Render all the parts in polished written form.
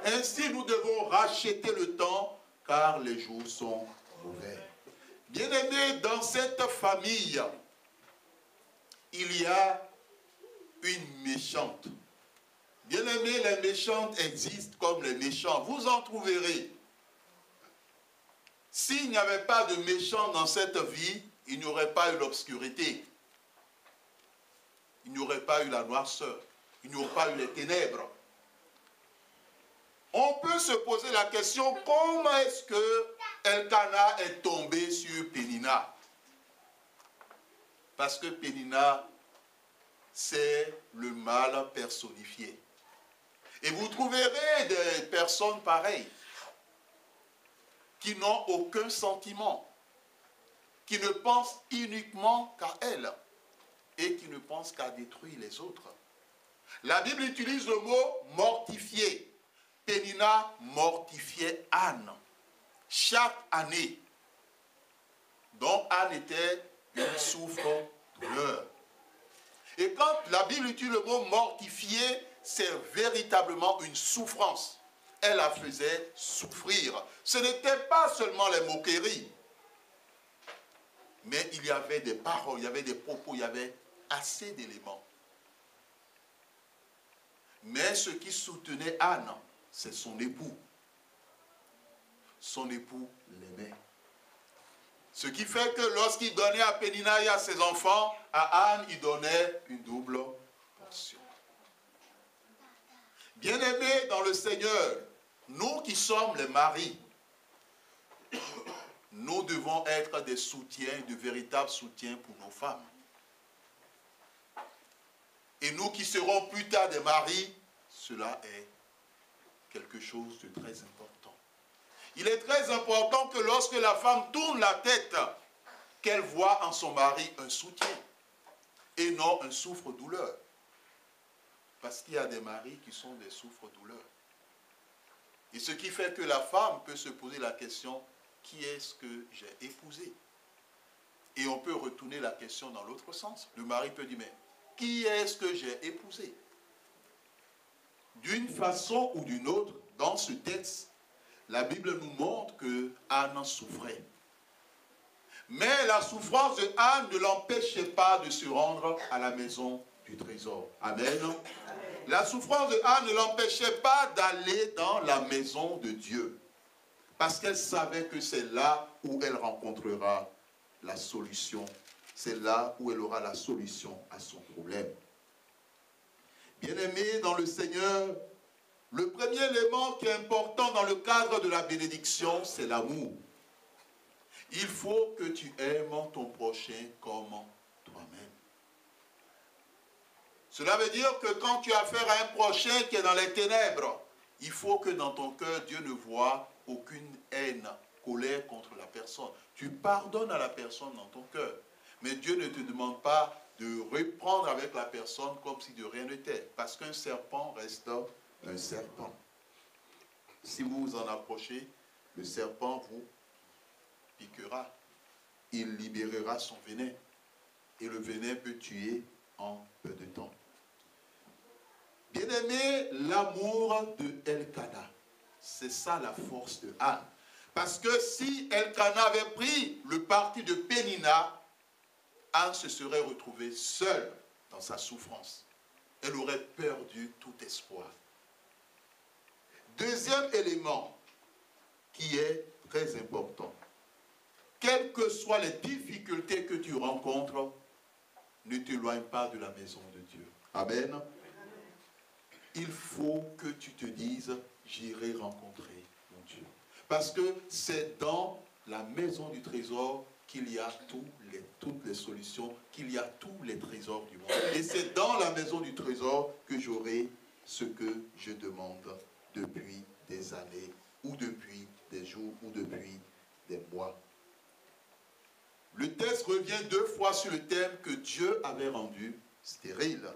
Ainsi, nous devons racheter le temps, car les jours sont mauvais. Bien-aimés, dans cette famille, il y a une méchante. Bien-aimés, les méchantes existent comme les méchants. Vous en trouverez. S'il n'y avait pas de méchants dans cette vie, il n'y aurait pas eu l'obscurité. Il n'y aurait pas eu la noirceur. Il n'y aurait pas eu les ténèbres. On peut se poser la question, comment est-ce que Elkana est tombé sur Pénina? Parce que Pénina, c'est le mal personnifié. Et vous trouverez des personnes pareilles, qui n'ont aucun sentiment, qui ne pensent uniquement qu'à elles, et qui ne pensent qu'à détruire les autres. La Bible utilise le mot mortifier. Pénina mortifiait Anne chaque année. Donc Anne était une souffre-douleur. Et quand la Bible utilise le mot mortifier, c'est véritablement une souffrance. Elle la faisait souffrir. Ce n'était pas seulement les moqueries, mais il y avait des paroles, il y avait des propos, il y avait assez d'éléments. Mais ce qui soutenait Anne, c'est son époux. Son époux l'aimait. Ce qui fait que lorsqu'il donnait à Pénina et à ses enfants, à Anne, il donnait une double portion. Bien-aimés dans le Seigneur, nous qui sommes les maris, nous devons être des soutiens, de véritables soutiens pour nos femmes. Et nous qui serons plus tard des maris, cela est quelque chose de très important. Il est très important que lorsque la femme tourne la tête, qu'elle voit en son mari un soutien et non un souffre-douleur. Parce qu'il y a des maris qui sont des souffre-douleurs. Et ce qui fait que la femme peut se poser la question, qui est-ce que j'ai épousé? Et on peut retourner la question dans l'autre sens. Le mari peut dire, mais qui est-ce que j'ai épousé? D'une façon ou d'une autre, dans ce texte, la Bible nous montre que Anne souffrait. Mais la souffrance de Anne ne l'empêchait pas de se rendre à la maison du trésor. Amen. Amen. La souffrance de Anne ne l'empêchait pas d'aller dans la maison de Dieu. Parce qu'elle savait que c'est là où elle rencontrera la solution. C'est là où elle aura la solution à son problème. Bien-aimés dans le Seigneur, le premier élément qui est important dans le cadre de la bénédiction, c'est l'amour. Il faut que tu aimes ton prochain comme toi-même. Cela veut dire que quand tu as affaire à un prochain qui est dans les ténèbres, il faut que dans ton cœur, Dieu ne voit aucune haine, colère contre la personne. Tu pardonnes à la personne dans ton cœur. Mais Dieu ne te demande pas de reprendre avec la personne comme si de rien n'était. Parce qu'un serpent reste un serpent. Si vous vous en approchez, le serpent vous piquera. Il libérera son venin. Et le venin peut tuer en peu de temps. Bien-aimé, l'amour de Elkana, c'est ça la force de Anne. Parce que si Elkana avait pris le parti de Pénina, Anne se serait retrouvée seule dans sa souffrance. Elle aurait perdu tout espoir. Deuxième élément qui est très important. Quelles que soient les difficultés que tu rencontres, ne t'éloigne pas de la maison de Dieu. Amen. Il faut que tu te dises, j'irai rencontrer mon Dieu. Parce que c'est dans la maison du trésor qu'il y a toutes les solutions, qu'il y a tous les trésors du monde. Et c'est dans la maison du trésor que j'aurai ce que je demande depuis des années, ou depuis des jours, ou depuis des mois. Le texte revient 2 fois sur le thème que Dieu avait rendu stérile.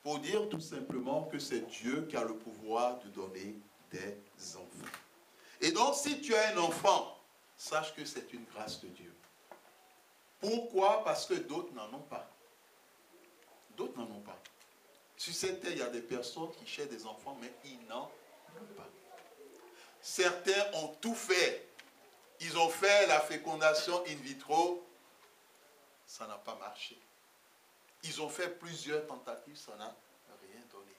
Pour dire tout simplement que c'est Dieu qui a le pouvoir de donner des enfants. Et donc, si tu as un enfant, sache que c'est une grâce de Dieu. Pourquoi? Parce que d'autres n'en ont pas. D'autres n'en ont pas. Sur cette terre, il y a des personnes qui cherchent des enfants, mais ils n'en pas. Certains ont tout fait. Ils ont fait la fécondation in vitro. Ça n'a pas marché. Ils ont fait plusieurs tentatives, ça n'a rien donné.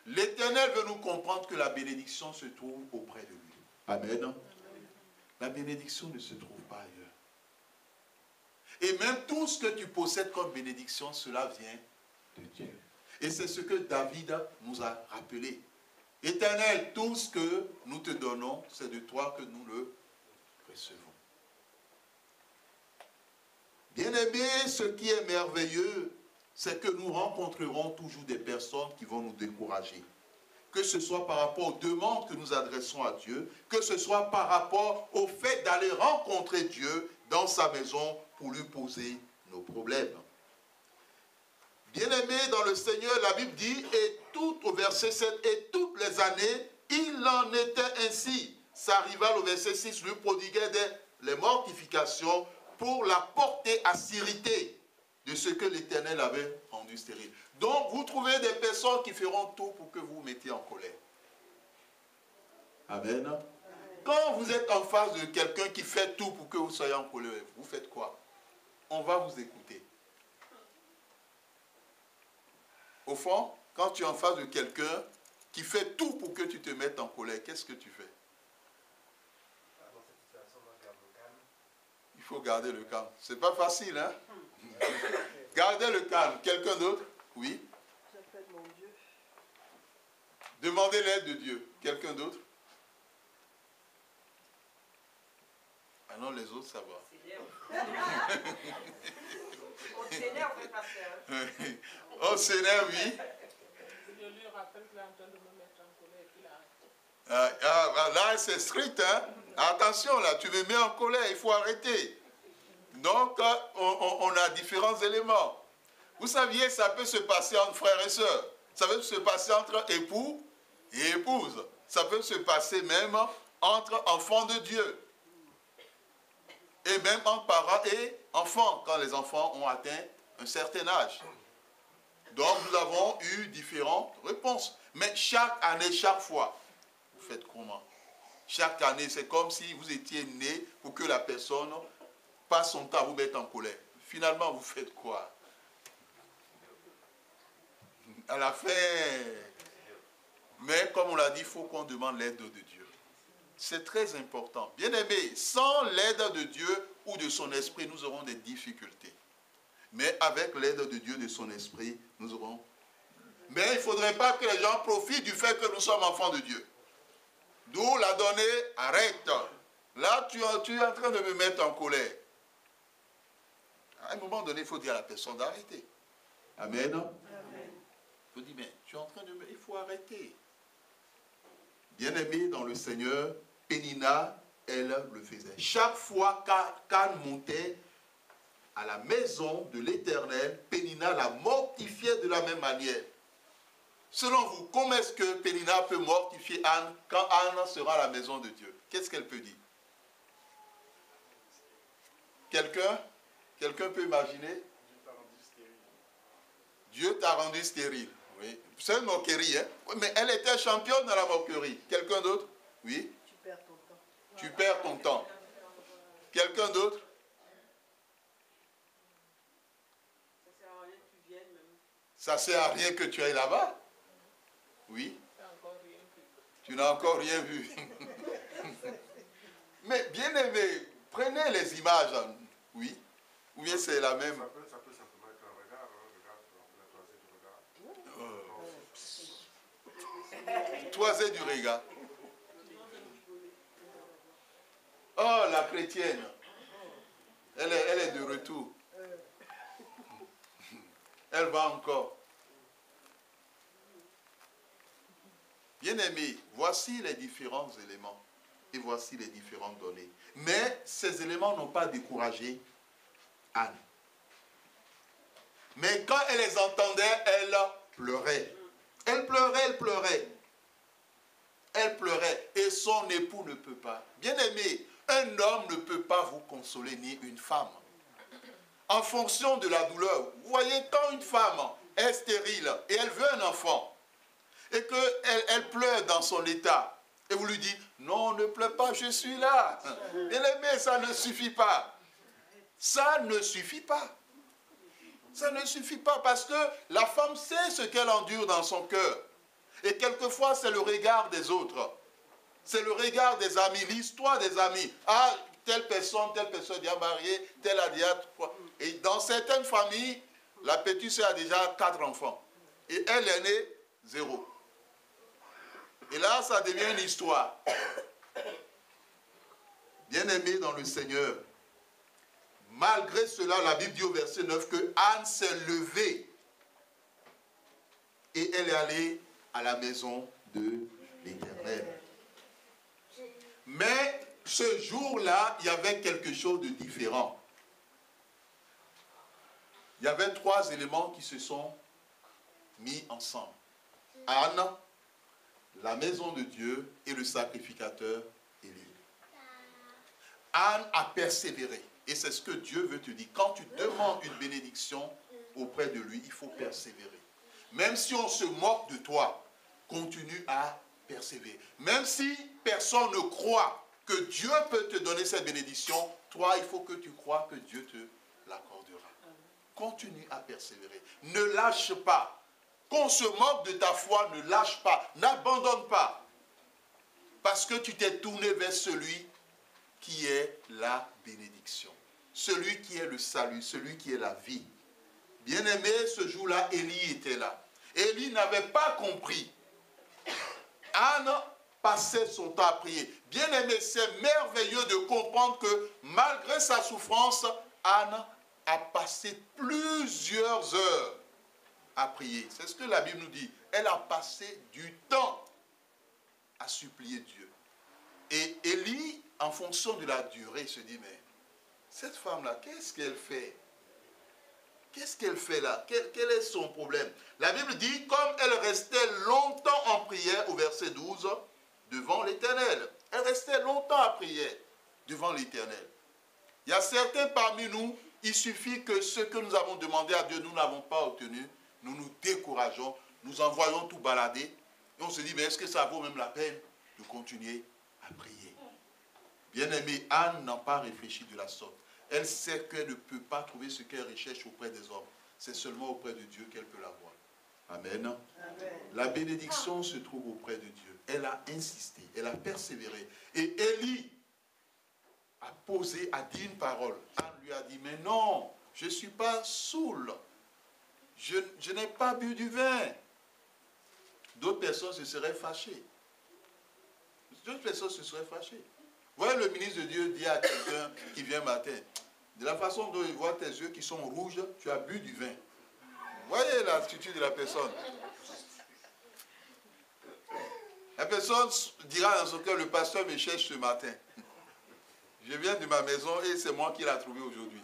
L'Éternel veut nous comprendre que la bénédiction se trouve auprès de lui. Amen. La bénédiction ne se trouve pas ailleurs. Et même tout ce que tu possèdes comme bénédiction, cela vient de Dieu. Et c'est ce que David nous a rappelé. Éternel, tout ce que nous te donnons, c'est de toi que nous le recevons. Bien-aimés, ce qui est merveilleux, c'est que nous rencontrerons toujours des personnes qui vont nous décourager. Que ce soit par rapport aux demandes que nous adressons à Dieu, que ce soit par rapport au fait d'aller rencontrer Dieu dans sa maison pour lui poser nos problèmes. Bien-aimés dans le Seigneur, la Bible dit, et tout au verset 7, et toutes les années, il en était ainsi. Ça arriva au verset 6, lui prodiguait les mortifications pour la porter à sérité de ce que l'Éternel avait rendu stérile. Donc, vous trouvez des personnes qui feront tout pour que vous vous mettiez en colère. Amen. Quand vous êtes en face de quelqu'un qui fait tout pour que vous soyez en colère, vous faites quoi? On va vous écouter. Au fond, quand tu es en face de quelqu'un qui fait tout pour que tu te mettes en colère, qu'est-ce que tu fais? Il faut garder le calme. C'est pas facile, hein? Gardez le calme. Quelqu'un d'autre? Oui. J'appelle mon Dieu. Demandez l'aide de Dieu. Quelqu'un d'autre? Ah non, les autres, ça va. On s'énerve, pasteur. Oh, Seigneur, oui. Je lui rappelle qu'il est en train de me mettre en colère et qu'il arrête. Là, c'est strict, hein? Attention, là, tu me mets en colère, il faut arrêter. Donc, on a différents éléments. Vous saviez, ça peut se passer entre frères et sœurs. Ça peut se passer entre époux et épouse. Ça peut se passer même entre enfants de Dieu. Et même entre parents et enfants, quand les enfants ont atteint un certain âge. Donc, nous avons eu différentes réponses. Mais chaque année, chaque fois, vous faites comment? Chaque année, c'est comme si vous étiez né pour que la personne passe son temps à vous mettre en colère. Finalement, vous faites quoi? À la fin, mais comme on l'a dit, il faut qu'on demande l'aide de Dieu. C'est très important. Bien aimé, sans l'aide de Dieu ou de son esprit, nous aurons des difficultés. Mais avec l'aide de Dieu, de son esprit, nous aurons... Mais il ne faudrait pas que les gens profitent du fait que nous sommes enfants de Dieu. D'où la donnée, arrête. Là, tu es en train de me mettre en colère. À un moment donné, il faut dire à la personne d'arrêter. Amen. Amen. Il faut dire, mais tu es en train de me... Il faut arrêter. Bien-aimé dans le Seigneur, Pénina, elle le faisait. Chaque fois qu'Anne montait à la maison de l'Éternel, Pénina la mortifiait de la même manière. Selon vous, comment est-ce que Pénina peut mortifier Anne quand Anne sera à la maison de Dieu? Qu'est-ce qu'elle peut dire? Quelqu'un peut imaginer? Dieu t'a rendu stérile. Oui. C'est une moquerie, hein? Mais elle était championne dans la moquerie. Quelqu'un d'autre? Oui? Tu perds ton temps. Tu perds ton temps. Quelqu'un d'autre? Ça sert à rien que tu ailles là-bas? Oui? Tu n'as encore rien vu. Mais bien aimé, prenez les images. Oui? Ou bien c'est la même? Ça peut simplement être un regard, la toisée du regard. Toisée du regard. Oh, la chrétienne. Elle est de retour. Elle va encore. Bien-aimés, voici les différents éléments et voici les différentes données. Mais ces éléments n'ont pas découragé Anne. Mais quand elle les entendait, elle pleurait. Elle pleurait, elle pleurait. Elle pleurait et son époux ne peut pas. Bien-aimé, un homme ne peut pas vous consoler ni une femme. En fonction de la douleur. Vous voyez, quand une femme est stérile et elle veut un enfant, et qu'elle pleure dans son état, et vous lui dites, non, ne pleure pas, je suis là. Bien-aimé, ça ne suffit pas. Ça ne suffit pas. Ça ne suffit pas parce que la femme sait ce qu'elle endure dans son cœur. Et quelquefois, c'est le regard des autres. C'est le regard des amis, l'histoire des amis. Ah, telle personne déjà mariée, telle a déjà 3. Et dans certaines familles, la petite sœur a déjà 4 enfants. Et elle est née 0. Et là, ça devient une histoire. Bien-aimé dans le Seigneur, malgré cela, la Bible dit au verset 9 que Anne s'est levée et elle est allée à la maison de l'Éternel. Mais ce jour-là, il y avait quelque chose de différent. Il y avait 3 éléments qui se sont mis ensemble. Anne, la maison de Dieu et le sacrificateur Élie. Anne a persévéré. Et c'est ce que Dieu veut te dire. Quand tu demandes une bénédiction auprès de lui, il faut persévérer. Même si on se moque de toi, continue à persévérer. Même si personne ne croit que Dieu peut te donner cette bénédiction, toi, il faut que tu crois que Dieu te l'accordera. Continue à persévérer. Ne lâche pas. Qu'on se moque de ta foi, ne lâche pas. N'abandonne pas. Parce que tu t'es tourné vers celui qui est la bénédiction. Celui qui est le salut, celui qui est la vie. Bien-aimé, ce jour-là, Élie était là. Élie n'avait pas compris. Anne passait son temps à prier. Bien-aimé, c'est merveilleux de comprendre que malgré sa souffrance, Anne a passé plusieurs heures à prier. C'est ce que la Bible nous dit. Elle a passé du temps à supplier Dieu. Et Élie, en fonction de la durée, se dit, mais cette femme-là, qu'est-ce qu'elle fait? Qu'est-ce qu'elle fait là? Quel est son problème? La Bible dit, comme elle restait longtemps en prière, au verset 12, devant l'Éternel. Elle restait longtemps à prier devant l'Éternel. Il y a certains parmi nous, il suffit que ce que nous avons demandé à Dieu, nous n'avons pas obtenu, nous nous décourageons, nous envoyons tout balader, et on se dit, mais est-ce que ça vaut même la peine de continuer à prier? Bien-aimée, Anne n'a pas réfléchi de la sorte. Elle sait qu'elle ne peut pas trouver ce qu'elle recherche auprès des hommes. C'est seulement auprès de Dieu qu'elle peut l'avoir. Amen. Amen. La bénédiction se trouve auprès de Dieu. Elle a insisté, elle a persévéré. Et Élie a dit une parole. Anne lui a dit, mais non, je ne suis pas saoul. Je n'ai pas bu du vin. D'autres personnes se seraient fâchées. D'autres personnes se seraient fâchées. Vous voyez, le ministre de Dieu dit à quelqu'un qui vient matin, de la façon dont il voit tes yeux qui sont rouges, tu as bu du vin. Vous voyez l'attitude de la personne. La personne dira dans son cœur, le pasteur me cherche ce matin. Je viens de ma maison et c'est moi qui l'ai trouvé aujourd'hui.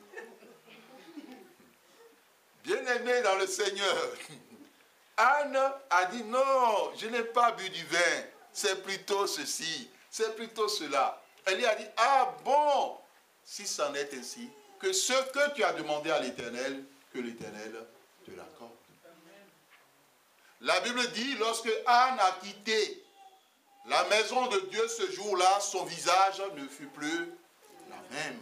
Bien-aimé dans le Seigneur, Anne a dit non, je n'ai pas bu du vin, c'est plutôt ceci, c'est plutôt cela. Elle lui a dit, ah bon, si c'en est ainsi, que ce que tu as demandé à l'Éternel, que l'Éternel te l'accorde. La Bible dit, lorsque Anne a quitté la maison de Dieu ce jour-là, son visage ne fut plus la même.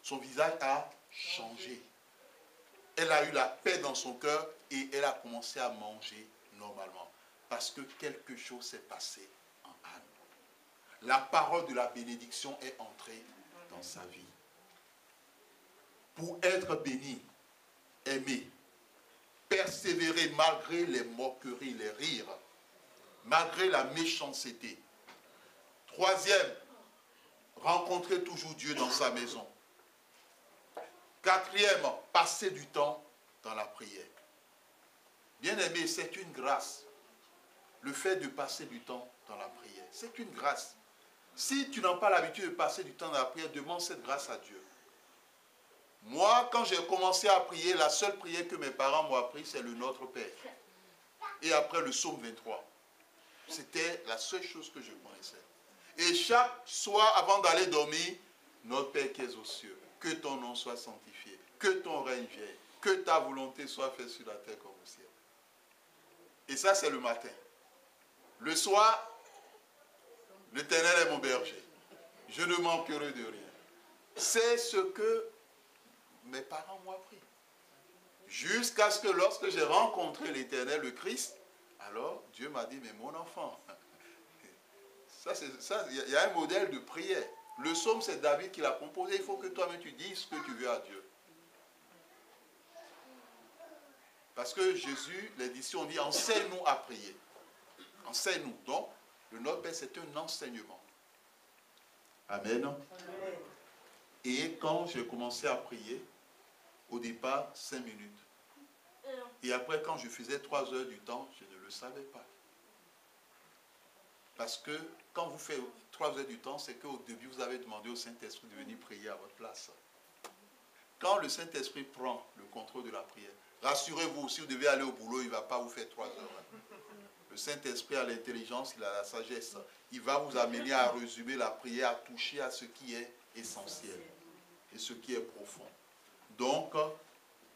Son visage a changé. Elle a eu la paix dans son cœur et elle a commencé à manger normalement. Parce que quelque chose s'est passé en Anne. La parole de la bénédiction est entrée dans sa vie. Pour être béni, aimé, persévérer malgré les moqueries, les rires, malgré la méchanceté. Troisième, rencontrer toujours Dieu dans sa maison. Quatrième, passer du temps dans la prière. Bien-aimé, c'est une grâce. Le fait de passer du temps dans la prière, c'est une grâce. Si tu n'as pas l'habitude de passer du temps dans la prière, demande cette grâce à Dieu. Moi, quand j'ai commencé à prier, la seule prière que mes parents m'ont appris, c'est le Notre Père. Et après le psaume 23. C'était la seule chose que je connaissais. Et chaque soir, avant d'aller dormir, notre Père qui es aux cieux, que ton nom soit sanctifié, que ton règne vienne, que ta volonté soit faite sur la terre comme au ciel. Et ça, c'est le matin. Le soir, l'Éternel est mon berger. Je ne manquerai de rien. C'est ce que mes parents m'ont appris. Jusqu'à ce que lorsque j'ai rencontré l'Éternel, le Christ, alors Dieu m'a dit, mais mon enfant, il y a un modèle de prière. Le psaume, c'est David qui l'a composé. Il faut que toi-même tu dises ce que tu veux à Dieu. Parce que Jésus, les disciples ont dit, enseigne-nous à prier. Enseigne-nous. Donc, le Notre Père, c'est un enseignement. Amen. Amen. Et quand j'ai commencé à prier, au départ, 5 minutes. Et après, quand je faisais 3 heures du temps, je ne le savais pas. Parce que quand vous faites 3 heures du temps, c'est qu'au début, vous avez demandé au Saint-Esprit de venir prier à votre place. Quand le Saint-Esprit prend le contrôle de la prière, rassurez-vous, si vous devez aller au boulot, il ne va pas vous faire 3 heures. Le Saint-Esprit a l'intelligence, il a la sagesse. Il va vous amener à résumer la prière, à toucher à ce qui est essentiel et ce qui est profond. Donc,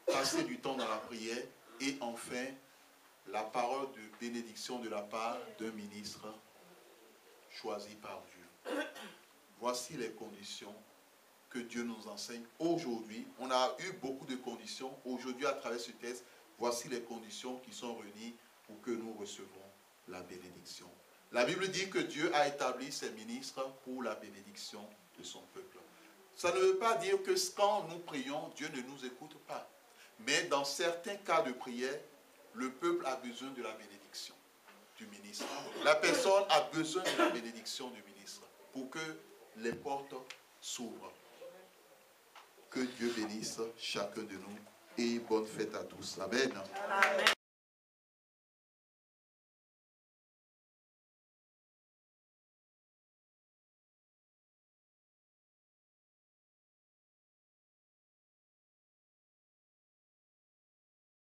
passer du temps dans la prière et enfin, la parole de bénédiction de la part d'un ministre choisi par Dieu. Voici les conditions que Dieu nous enseigne aujourd'hui. On a eu beaucoup de conditions. Aujourd'hui, à travers ce texte, voici les conditions qui sont réunies pour que nous recevons la bénédiction. La Bible dit que Dieu a établi ses ministres pour la bénédiction de son peuple. Ça ne veut pas dire que quand nous prions, Dieu ne nous écoute pas. Mais dans certains cas de prière, le peuple a besoin de la bénédiction du ministre. La personne a besoin de la bénédiction du ministre pour que les portes s'ouvrent. Que Dieu bénisse chacun de nous et bonne fête à tous. Amen. Amen.